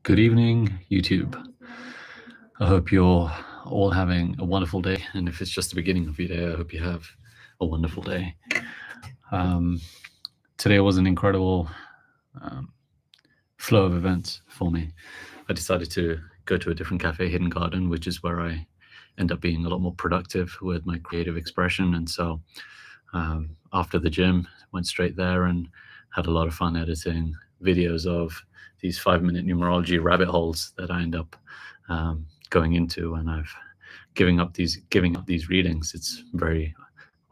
Good evening, YouTube. I hope you're all having a wonderful day. And if it's just the beginning of your day, I hope you have a wonderful day. Today was an incredible flow of events for me. I decided to go to a different cafe, Hidden Garden, which is where I end up being a lot more productive with my creative expression. And so after the gym, went straight there and had a lot of fun editing videos of these 5-minute numerology rabbit holes that I end up going into when I've giving up these readings. It's very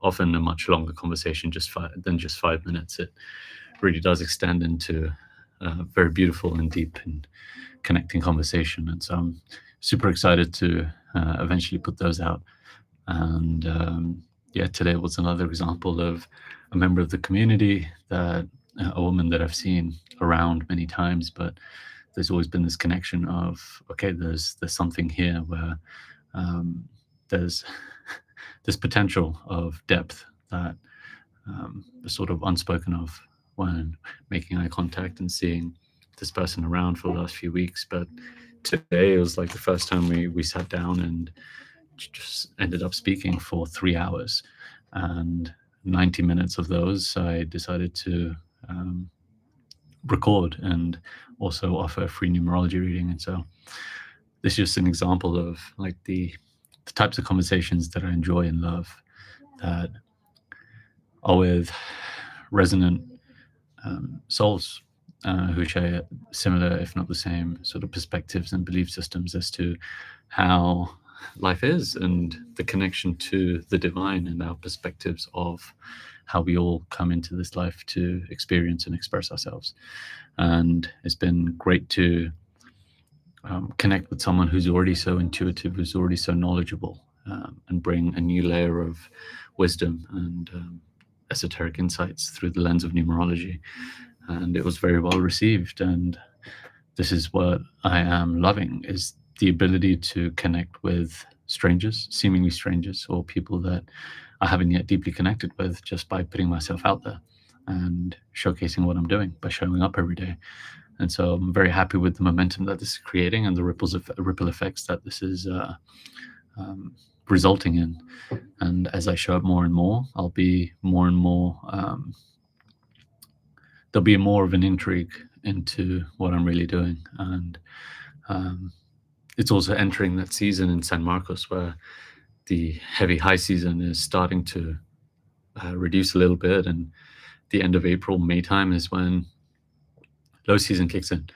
often a much longer conversation than just 5 minutes. It really does extend into a very beautiful and deep and connecting conversation. And so I'm super excited to eventually put those out. And yeah, today was another example of a member of the community, that a woman that I've seen around many times, but there's always been this connection of, okay, there's something here where there's this potential of depth that is sort of unspoken of when making eye contact and seeing this person around for the last few weeks. But today it was like the first time we sat down and just ended up speaking for 3 hours, and 90 minutes of those I decided to record and also offer a free numerology reading. And so this is just an example of like the types of conversations that I enjoy and love, that are with resonant souls who share similar, if not the same, sort of perspectives and belief systems as to how life is and the connection to the divine, and our perspectives of how we all come into this life to experience and express ourselves. And it's been great to connect with someone who's already so intuitive, who's already so knowledgeable, and bring a new layer of wisdom and esoteric insights through the lens of numerology. And it was very well received. And this is what I am loving, is the ability to connect with strangers, seemingly strangers, or people that I haven't yet deeply connected with, just by putting myself out there and showcasing what I'm doing by showing up every day. And so I'm very happy with the momentum that this is creating and the ripple effects that this is resulting in. And as I show up more and more, I'll be more and more, there'll be more of an intrigue into what I'm really doing. And it's also entering that season in San Marcos where the heavy high season is starting to reduce a little bit, and the end of April, May time is when low season kicks in.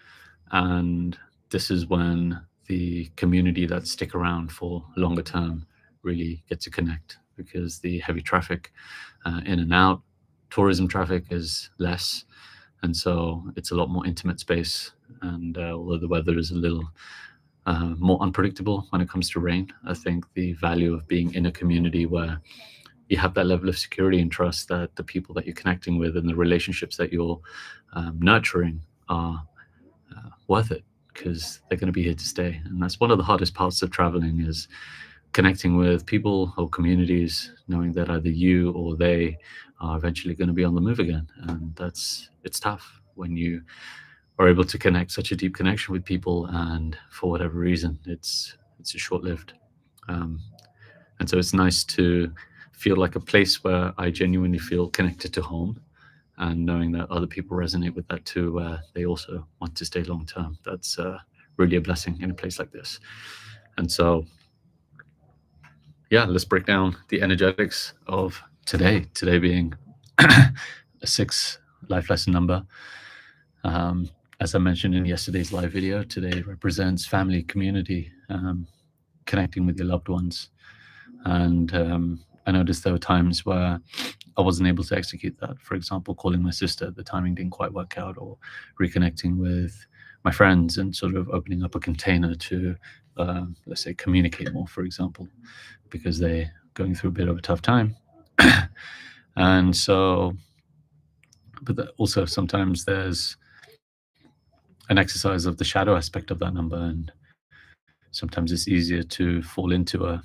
And this is when the community that stick around for longer term really get to connect, because the heavy traffic in and out, tourism traffic is less. And so it's a lot more intimate space. And although the weather is a little more unpredictable when it comes to rain, I think the value of being in a community where you have that level of security and trust that the people that you're connecting with and the relationships that you're nurturing are worth it, because they're going to be here to stay. And that's one of the hardest parts of traveling, is connecting with people or communities, knowing that either you or they are eventually going to be on the move again. And it's tough when you are able to connect such a deep connection with people, and for whatever reason it's a short-lived. And so it's nice to feel like a place where I genuinely feel connected to home, and knowing that other people resonate with that too, where they also want to stay long term. That's really a blessing in a place like this. And so yeah, let's break down the energetics of today being a 6 life lesson number. As I mentioned in yesterday's live video, today represents family, community, connecting with your loved ones. And I noticed there were times where I wasn't able to execute that. For example, calling my sister, the timing didn't quite work out, or reconnecting with my friends and sort of opening up a container to, let's say, communicate more, for example, because they're going through a bit of a tough time. And so, but also sometimes there's an exercise of the shadow aspect of that number, and sometimes it's easier to fall into a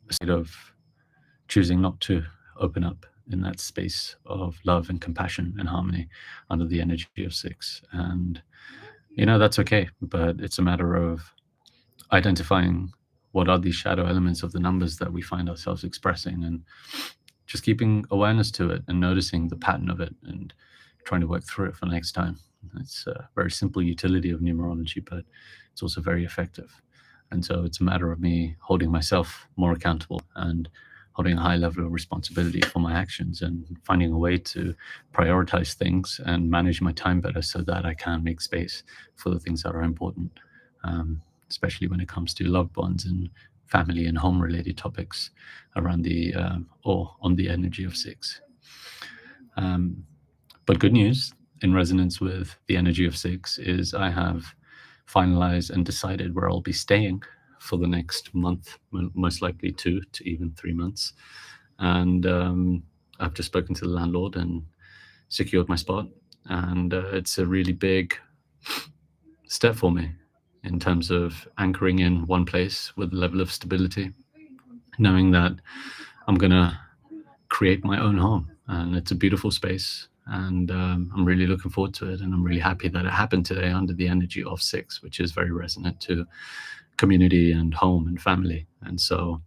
state of choosing not to open up in that space of love and compassion and harmony under the energy of 6. And that's okay. But it's a matter of identifying what are these shadow elements of the numbers that we find ourselves expressing, and just keeping awareness to it and noticing the pattern of it and trying to work through it for next time. It's a very simple utility of numerology, but it's also very effective. And so it's a matter of me holding myself more accountable and holding a high level of responsibility for my actions and finding a way to prioritize things and manage my time better so that I can make space for the things that are important, especially when it comes to loved ones and family and home related topics around the or on the energy of six. But good news, in resonance with the energy of six, is I have finalized and decided where I'll be staying for the next month, most likely 2 to even 3 months. And I've just spoken to the landlord and secured my spot. And it's a really big step for me in terms of anchoring in one place with a level of stability, knowing that I'm going to create my own home. And it's a beautiful space. And I'm really looking forward to it. And I'm really happy that it happened today under the energy of six, which is very resonant to community and home and family. And so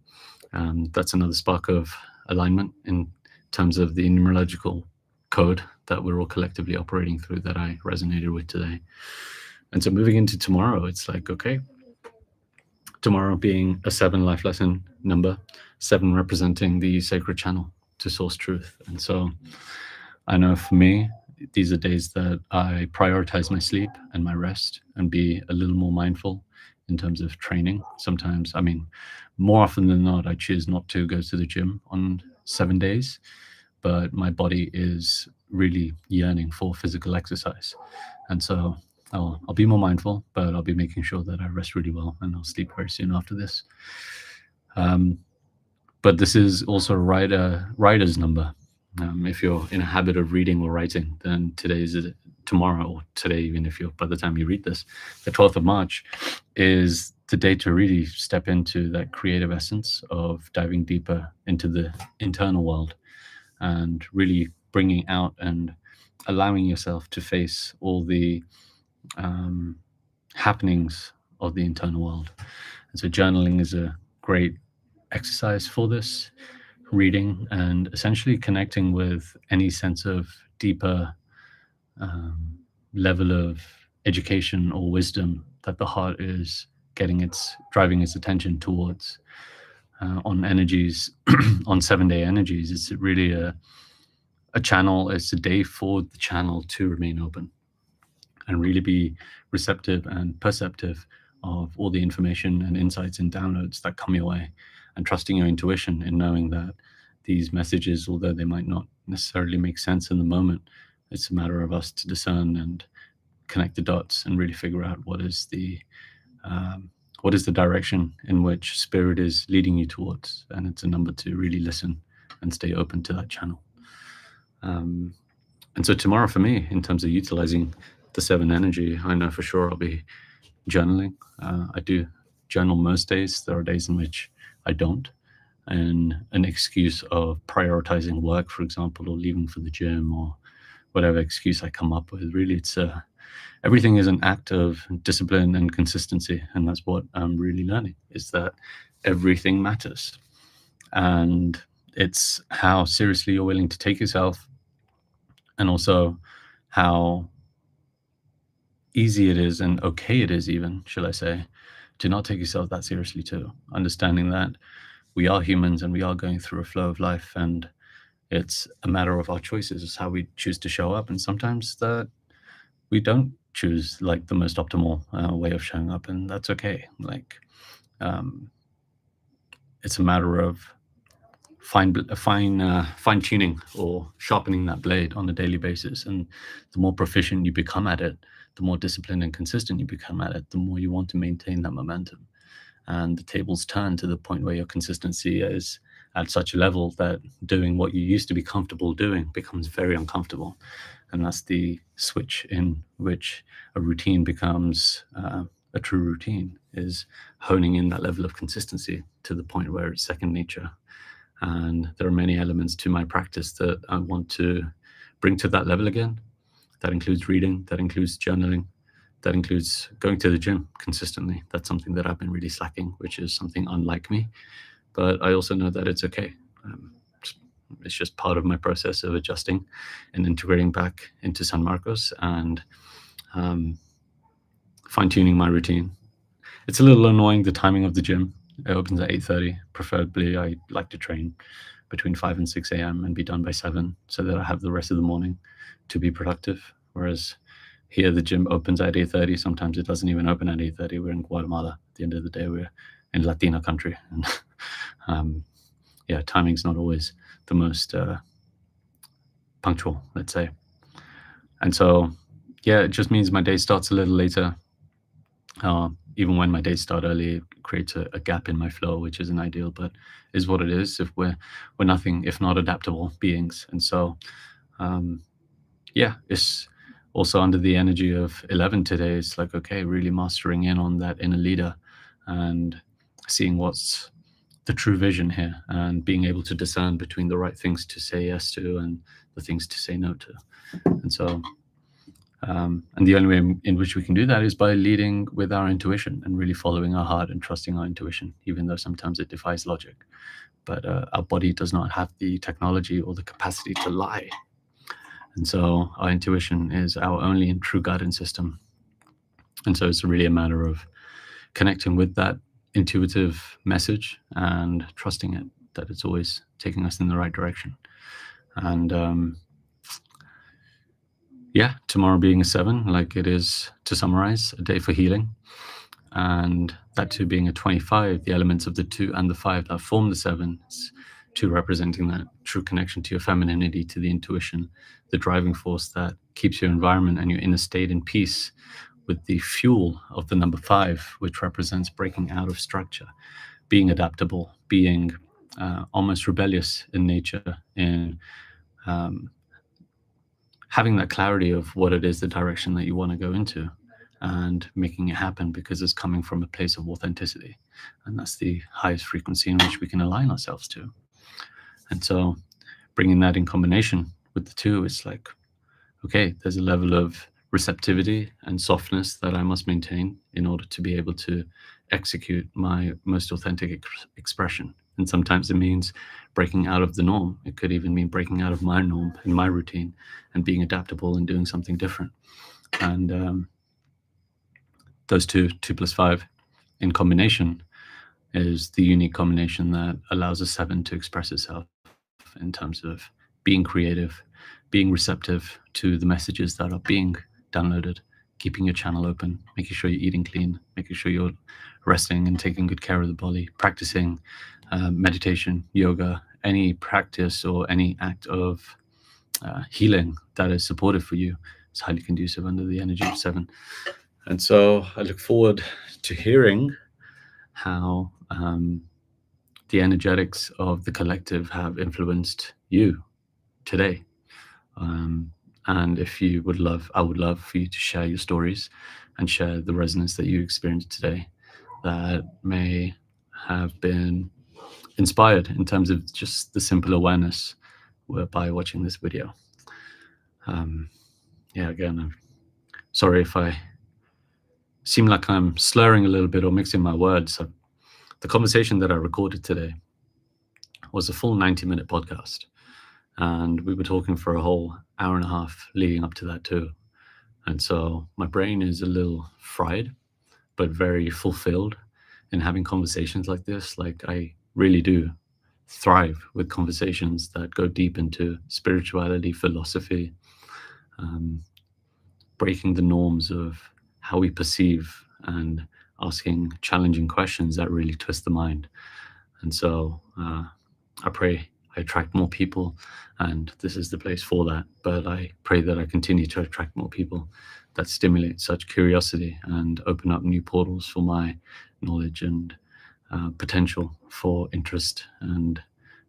that's another spark of alignment in terms of the numerological code that we're all collectively operating through that I resonated with today. And so moving into tomorrow, it's like, okay, tomorrow being a 7 life lesson number, 7 representing the sacred channel to source truth. And so I know for me, these are days that I prioritize my sleep and my rest and be a little more mindful in terms of training. Sometimes, I mean, more often than not, I choose not to go to the gym on 7 days, but my body is really yearning for physical exercise. And so I'll be more mindful, but I'll be making sure that I rest really well, and I'll sleep very soon after this. But this is also a writer's number. If you're in a habit of reading or writing, then tomorrow, or today, even if you're by the time you read this, the 12th of March is the day to really step into that creative essence of diving deeper into the internal world and really bringing out and allowing yourself to face all the happenings of the internal world. And so journaling is a great exercise for this, reading and essentially connecting with any sense of deeper level of education or wisdom that the heart is driving its attention towards. On energies, on 7-day energies, it's really a channel. It's a day for the channel to remain open and really be receptive and perceptive of all the information and insights and downloads that come your way, and trusting your intuition in knowing that these messages, although they might not necessarily make sense in the moment, it's a matter of us to discern and connect the dots and really figure out what is the direction in which spirit is leading you towards. And it's a number to really listen and stay open to that channel. And so tomorrow for me, in terms of utilizing the 7 energy, I know for sure I'll be journaling. I do journal most days. There are days in which I don't, and an excuse of prioritizing work, for example, or leaving for the gym, or whatever excuse I come up with. Really, it's everything is an act of discipline and consistency, and that's what I'm really learning, is that everything matters. And it's how seriously you're willing to take yourself, and also how easy it is and okay it is, even, should I say, to not take yourself that seriously too. Understanding that we are humans and we are going through a flow of life, and it's a matter of our choices, is how we choose to show up. And sometimes that we don't choose like the most optimal way of showing up, and that's okay. Like it's a matter of fine tuning or sharpening that blade on a daily basis. And the more proficient you become at it, the more disciplined and consistent you become at it, the more you want to maintain that momentum. And the tables turn to the point where your consistency is at such a level that doing what you used to be comfortable doing becomes very uncomfortable. And that's the switch in which a routine becomes a true routine, is honing in that level of consistency to the point where it's second nature. And there are many elements to my practice that I want to bring to that level again. That includes reading, that includes journaling, that includes going to the gym consistently. That's something that I've been really slacking, which is something unlike me. But I also know that it's okay. It's just part of my process of adjusting and integrating back into San Marcos and fine-tuning my routine. It's a little annoying, the timing of the gym. It opens at 8:30. Preferably, I like to train between 5 and 6 a.m. and be done by 7 so that I have the rest of the morning to be productive. Whereas here, the gym opens at 8:30. Sometimes it doesn't even open at 8:30. We're in Guatemala. At the end of the day, we're in Latina country. And yeah, timing's not always the most punctual, let's say. And so, yeah, it just means my day starts a little later. Even when my days start early, it creates a gap in my flow, which isn't ideal, but is what it is if we're nothing if not adaptable beings. And so, yeah, it's also under the energy of 11 today. It's like, okay, really mastering in on that inner leader and seeing what's the true vision here and being able to discern between the right things to say yes to and the things to say no to. And so, and the only way in which we can do that is by leading with our intuition and really following our heart and trusting our intuition, even though sometimes it defies logic. But our body does not have the technology or the capacity to lie. And so our intuition is our only and true guidance system. And so it's really a matter of connecting with that intuitive message and trusting it, that it's always taking us in the right direction. And yeah, tomorrow being a 7, like it is, to summarize, a day for healing. And that 2 being a 25, the elements of the 2 and the 5 that form the 7, 2 representing that true connection to your femininity, to the intuition, the driving force that keeps your environment and your inner state in peace, with the fuel of the number 5, which represents breaking out of structure, being adaptable, being almost rebellious in nature, in having that clarity of what it is, the direction that you want to go into, and making it happen because it's coming from a place of authenticity. And that's the highest frequency in which we can align ourselves to. And so bringing that in combination with the 2, it's like, okay, there's a level of receptivity and softness that I must maintain in order to be able to execute my most authentic expression. And sometimes it means breaking out of the norm. It could even mean breaking out of my norm in my routine and being adaptable and doing something different. And those 2 + 5 in combination is the unique combination that allows a 7 to express itself in terms of being creative, being receptive to the messages that are being downloaded, keeping your channel open, making sure you're eating clean, making sure you're resting and taking good care of the body, practicing meditation, yoga, any practice or any act of healing that is supportive for you is highly conducive under the energy of 7. And so I look forward to hearing how the energetics of the collective have influenced you today. And if you would love, I would love for you to share your stories and share the resonance that you experienced today that may have been inspired in terms of just the simple awareness by watching this video. Yeah, again, I'm sorry if I seem like I'm slurring a little bit or mixing my words. The conversation that I recorded today was a full 90-minute podcast. And we were talking for a whole hour and a half leading up to that too. And so my brain is a little fried, but very fulfilled in having conversations like this. Like, I really do thrive with conversations that go deep into spirituality, philosophy, breaking the norms of how we perceive and asking challenging questions that really twist the mind. And so I pray I attract more people, and this is the place for that. But I pray that I continue to attract more people that stimulate such curiosity and open up new portals for my knowledge and potential for interest and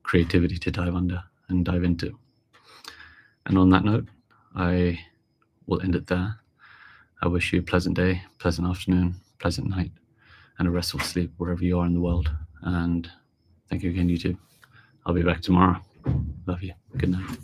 creativity to dive under and dive into. And on that note, I will end it there. I wish you a pleasant day, pleasant afternoon, pleasant night, and a restful sleep wherever you are in the world. And thank you again, YouTube. I'll be back tomorrow. Love you. Good night.